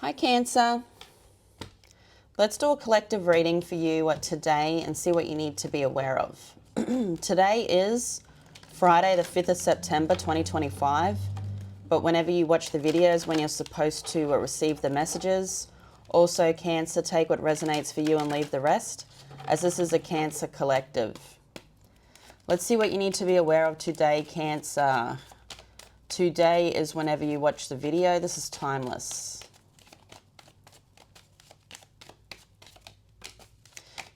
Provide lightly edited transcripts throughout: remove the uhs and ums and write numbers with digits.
Hi Cancer. Let's do a collective reading for you today and see what you need to be aware of. Today is Friday the 5th of September 2025, but whenever you watch the videos when you're supposed to receive the messages. Also Cancer, take what resonates for you and leave the rest, as this is a Cancer collective. Let's see what you need to be aware of today, Cancer. Today is whenever you watch the video. This is timeless.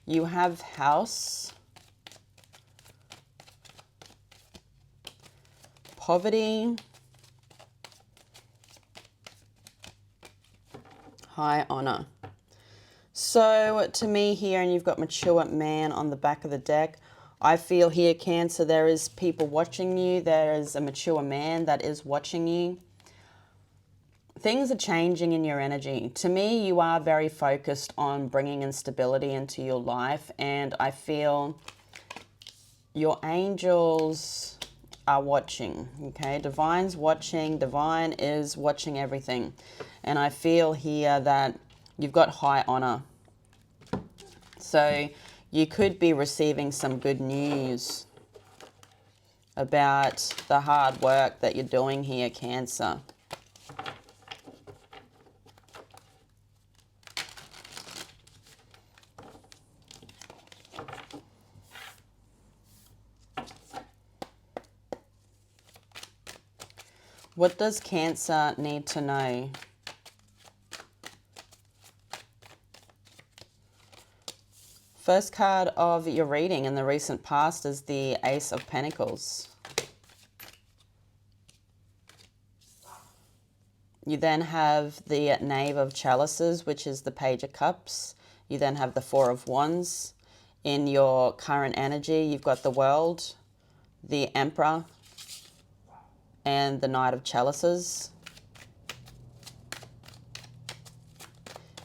You have House, Poverty, High Honor. So to me here, and you've got Mature Man on the back of the deck, I feel here, Cancer, there is people watching you. There is a mature man that is watching you. Things are changing in your energy. To me, you are very focused on bringing instability into your life, and I feel your angels are watching, okay? Divine's watching. Divine is watching everything. And I feel here that you've got high honor. So you could be receiving some good news about the hard work that you're doing here, Cancer. What does Cancer need to know? First card of your reading in the recent past is the Ace of Pentacles. You then have the Knave of Chalices, which is the Page of Cups. You then have the Four of Wands. In your current energy, you've got the World, the Emperor, and the Knight of Chalices.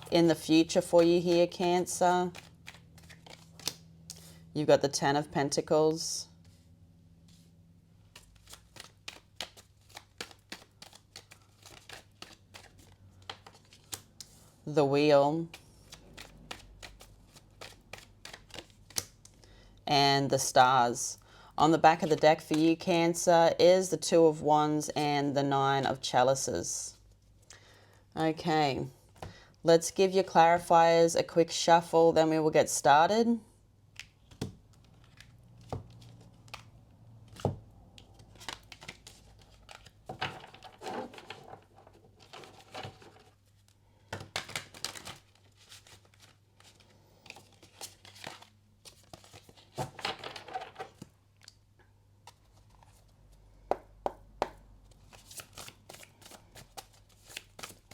In the future for you here, Cancer, you've got the Ten of Pentacles, the Wheel, and the Stars. On the back of the deck for you, Cancer, is the Two of Wands and the Nine of Chalices. Okay, let's give your clarifiers a quick shuffle, then we will get started.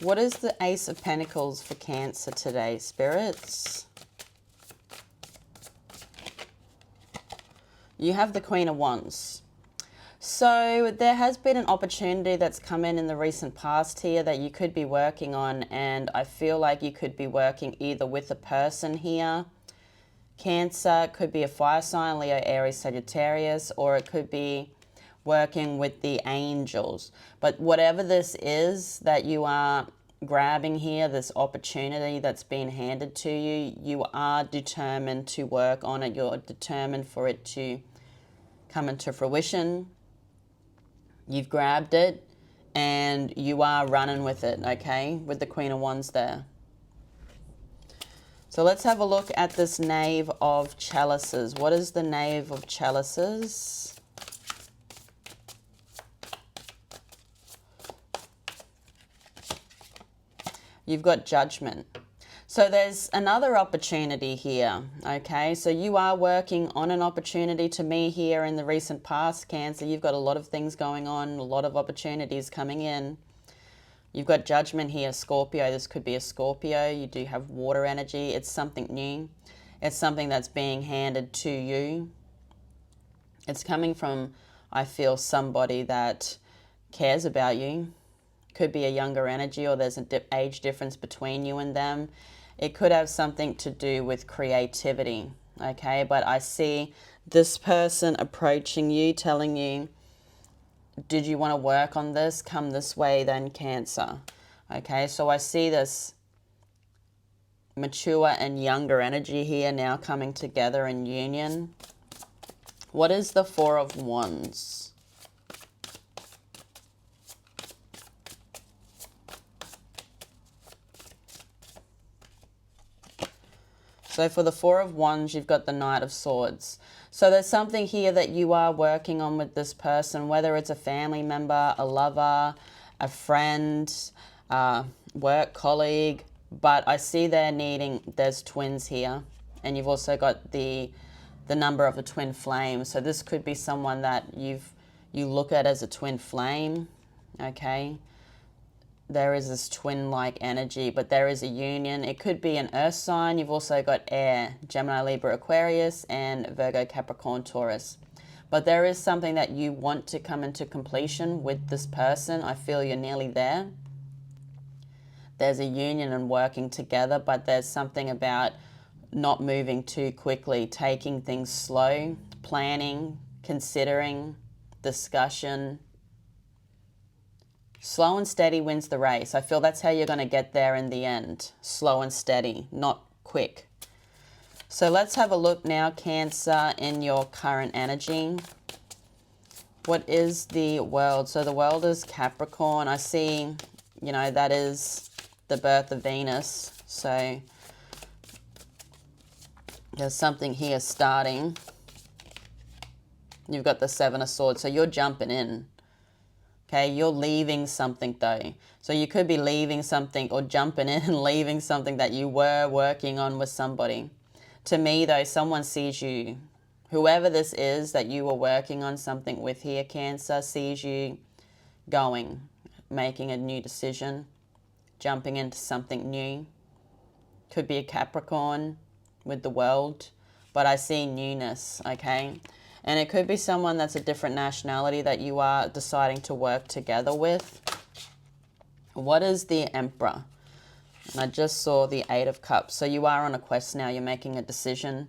What is the Ace of Pentacles for Cancer today, spirits? You have the Queen of Wands. So there has been an opportunity that's come in the recent past here that you could be working on, and I feel like you could be working either with a person here. Cancer could be a fire sign, Leo, Aries, Sagittarius, or it could be working with the angels. But whatever this is that you are grabbing here, this opportunity that's been handed to you, you are determined to work on it. You're determined for it to come into fruition. You've grabbed it and you are running with it, okay, with the Queen of Wands there. So let's have a look at this Knave of Chalices. What is the Knave of Chalices? You've got Judgment. So there's another opportunity here, okay? So you are working on an opportunity to me here in the recent past, Cancer. You've got a lot of things going on, a lot of opportunities coming in. You've got Judgment here, Scorpio. This could be a Scorpio. You do have water energy. It's something new. It's something that's being handed to you. It's coming from, I feel, somebody that cares about you. Could be a younger energy, or there's an age difference between you and them. It could have something to do with creativity, okay? But I see this person approaching you, telling you, did you want to work on this? Come this way then, Cancer. Okay, so I see this mature and younger energy here now coming together in union. What is the Four of Wands? So for the Four of Wands, you've got the Knight of Swords. So there's something here that you are working on with this person, whether it's a family member, a lover, a friend, work colleague. But I see there's twins here. And you've also got the number of the twin flame. So this could be someone that you look at as a twin flame, okay? There is this twin-like energy, but there is a union. It could be an earth sign. You've also got air, Gemini, Libra, Aquarius, and Virgo, Capricorn, Taurus. But there is something that you want to come into completion with this person. I feel you're nearly there. There's a union and working together, but there's something about not moving too quickly, taking things slow, planning, considering, discussion. Slow and steady wins the race. I feel that's how you're going to get there in the end. Slow and steady, not quick. So let's have a look now, Cancer, in your current energy. What is the world? So the world is Capricorn. I see, that is the birth of Venus. So there's something here starting. You've got the Seven of Swords. So you're jumping in. Okay, you're leaving something though. So you could be leaving something or jumping in and leaving something that you were working on with somebody. To me though, someone sees you. Whoever this is that you were working on something with here, Cancer, sees you going, making a new decision, jumping into something new. Could be a Capricorn with the world, but I see newness, okay? And it could be someone that's a different nationality that you are deciding to work together with. What is the Emperor? And I just saw the Eight of Cups. So you are on a quest now. You're making a decision.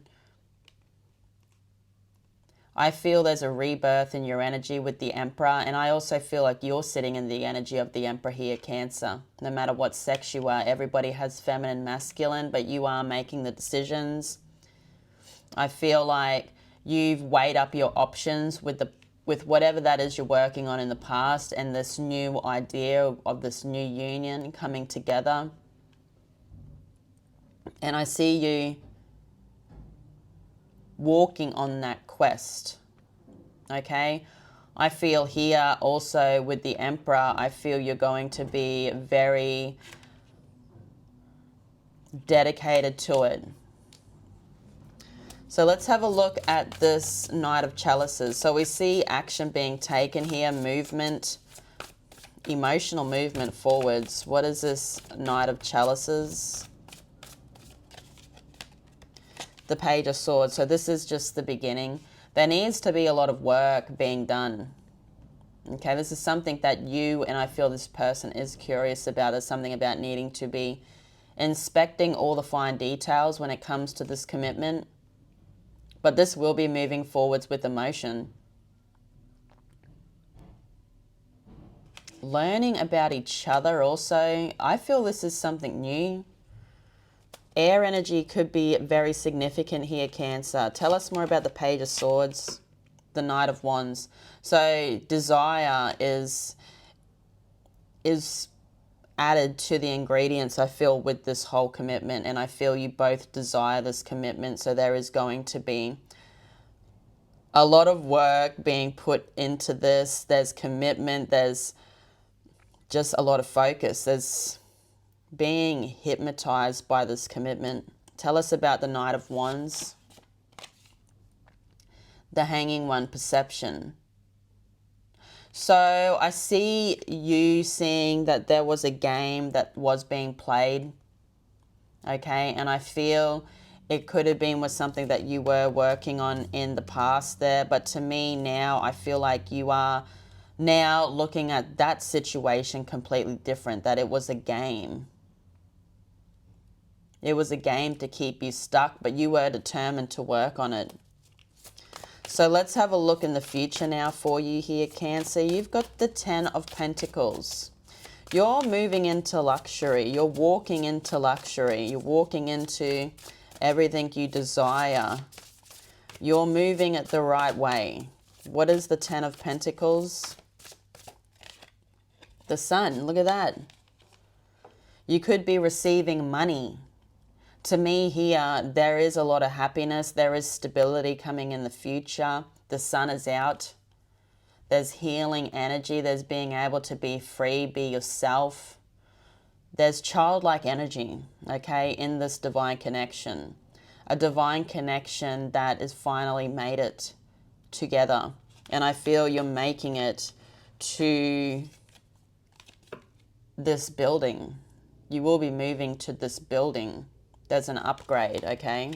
I feel there's a rebirth in your energy with the Emperor. And I also feel like you're sitting in the energy of the Emperor here, Cancer. No matter what sex you are, everybody has feminine, masculine, but you are making the decisions. I feel like you've weighed up your options with whatever that is you're working on in the past and this new idea of this new union coming together. And I see you walking on that quest, okay? I feel here also with the Emperor, I feel you're going to be very dedicated to it. So let's have a look at this Knight of Chalices. So we see action being taken here, movement, emotional movement forwards. What is this Knight of Chalices? The Page of Swords. So this is just the beginning. There needs to be a lot of work being done. Okay, this is something that you and I feel this person is curious about. There's something about needing to be inspecting all the fine details when it comes to this commitment. But this will be moving forwards with emotion. Learning about each other also. I feel this is something new. Air energy could be very significant here, Cancer. Tell us more about the Page of Swords, the Knight of Wands. So desire is added to the ingredients, I feel, with this whole commitment, and I feel you both desire this commitment. So there is going to be a lot of work being put into this. There's commitment, there's just a lot of focus. There's being hypnotized by this commitment. Tell us about the Knight of Wands. The Hanging One, perception. So I see you seeing that there was a game that was being played, okay? And I feel it could have been with something that you were working on in the past there. But to me now, I feel like you are now looking at that situation completely different, that it was a game. It was a game to keep you stuck, but you were determined to work on it. So let's have a look in the future now for you here, Cancer. You've got the Ten of Pentacles. You're moving into luxury. You're walking into luxury. You're walking into everything you desire. You're moving it the right way. What is the Ten of Pentacles? The Sun. Look at that. You could be receiving money. To me here, there is a lot of happiness. There is stability coming in the future. The Sun is out. There's healing energy. There's being able to be free, be yourself. There's childlike energy, okay, in this divine connection. A divine connection that has finally made it together. And I feel you're making it to this building. You will be moving to this building. There's an upgrade, okay?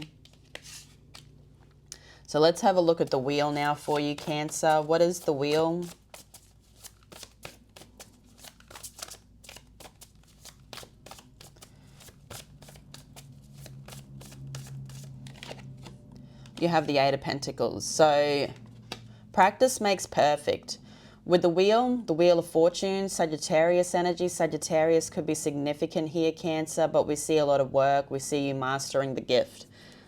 So let's have a look at the wheel now for you, Cancer. What is the wheel? You have the Eight of Pentacles. So practice makes perfect. With the Wheel of Fortune, Sagittarius energy. Sagittarius could be significant here, Cancer, but we see a lot of work. We see you mastering the gift.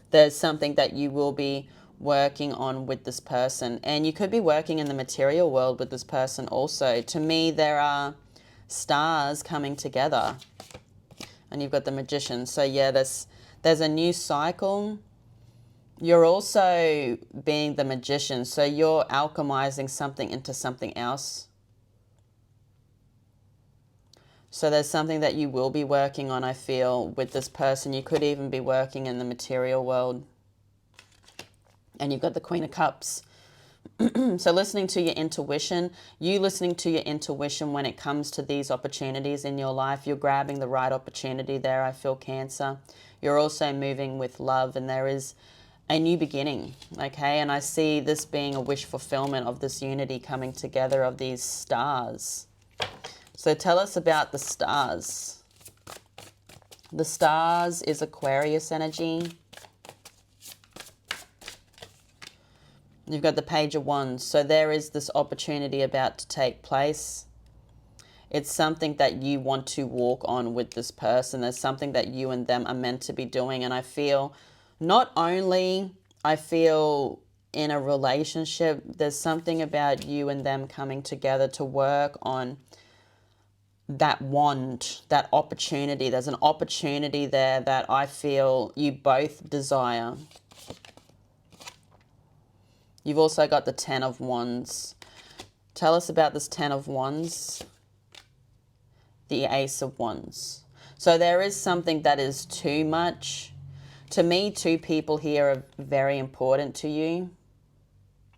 There's something that you will be working on with this person. And you could be working in the material world with this person also. To me, there are stars coming together. And you've got the Magician. So yeah, there's a new cycle. You're also being the Magician, so you're alchemizing something into something else. So there's something that you will be working on, I feel, with this person. You could even be working in the material world. And you've got the Queen of Cups. So listening to your intuition, when it comes to these opportunities in your life, you're grabbing the right opportunity there, I feel, Cancer. You're also moving with love, and there is a new beginning, okay? And I see this being a wish fulfillment of this unity coming together of these stars. So tell us about the stars. The stars is Aquarius energy. You've got the Page of Wands. So there is this opportunity about to take place. It's something that you want to walk on with this person. There's something that you and them are meant to be doing. And I feel not only, I feel in a relationship, there's something about you and them coming together to work on that wand, that opportunity. There's an opportunity there that I feel you both desire. You've also got the Ten of Wands. Tell us about this Ten of Wands. The Ace of Wands. So there is something that is too much. To me, two people here are very important to you.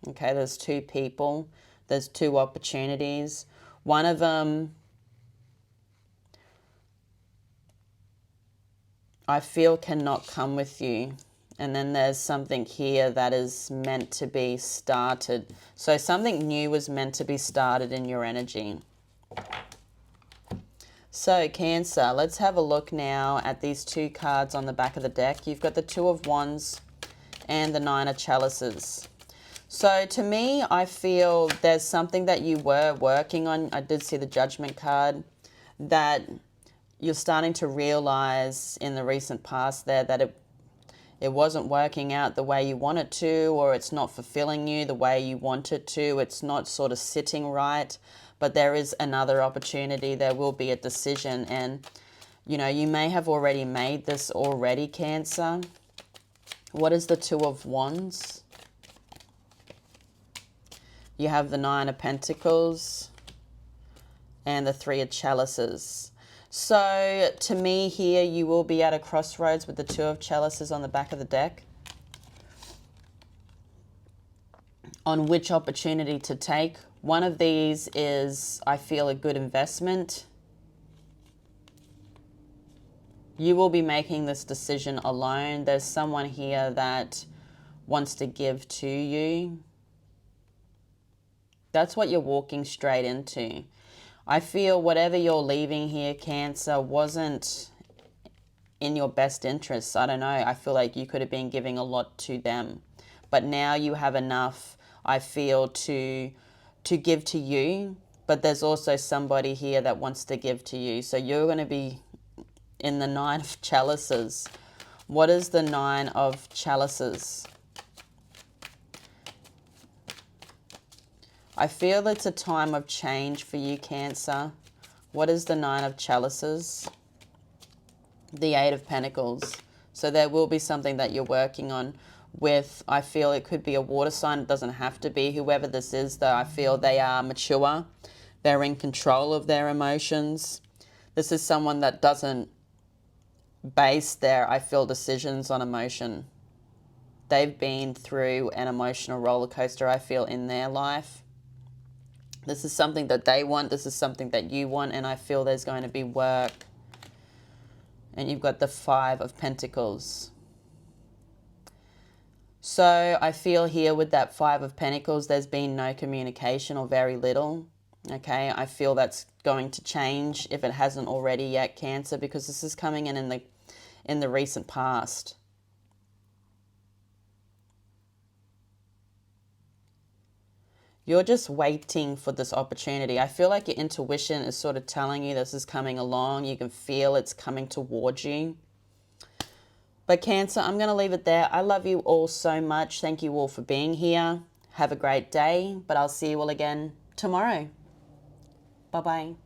Okay, there's two people. There's two opportunities. One of them, I feel, cannot come with you. And then there's something here that is meant to be started. So something new was meant to be started in your energy. So Cancer, let's have a look now at these two cards on the back of the deck. You've got the Two of Wands and the Nine of Chalices. So to me, I feel there's something that you were working on. I did see the Judgment card, that you're starting to realize in the recent past there that it wasn't working out the way you want it to, or it's not fulfilling you the way you want it to. It's not sort of sitting right. But there is another opportunity. There will be a decision. And, you know, you may have already made this already, Cancer. What is the Two of Wands? You have the Nine of Pentacles and the Three of Chalices. So to me here, you will be at a crossroads with the Two of Chalices on the back of the deck. On which opportunity to take. One of these is, I feel, a good investment. You will be making this decision alone. There's someone here that wants to give to you. That's what you're walking straight into. I feel whatever you're leaving here, Cancer, wasn't in your best interests. I don't know. I feel like you could have been giving a lot to them. But now you have enough, I feel, to give to you. but there's also somebody here that wants to give to you. So you're going to be in the Nine of Chalices. What is the Nine of Chalices? I feel it's a time of change for you, Cancer. What is the Nine of Chalices? The Eight of Pentacles. So there will be something that you're working on with, I feel it could be a water sign. It doesn't have to be. Whoever this is, though, I feel they are mature. They're in control of their emotions. This is someone that doesn't base their, I feel, decisions on emotion. They've been through an emotional roller coaster, I feel, in their life. This is something that they want. This is something that you want. And I feel there's going to be work. And you've got the Five of Pentacles. So I feel here with that Five of Pentacles, there's been no communication or very little. Okay, I feel that's going to change if it hasn't already yet, Cancer, because this is coming in the recent past. You're just waiting for this opportunity. I feel like your intuition is sort of telling you this is coming along. You can feel it's coming towards you. But Cancer, I'm going to leave it there. I love you all so much. Thank you all for being here. Have a great day, but I'll see you all again tomorrow. Bye-bye.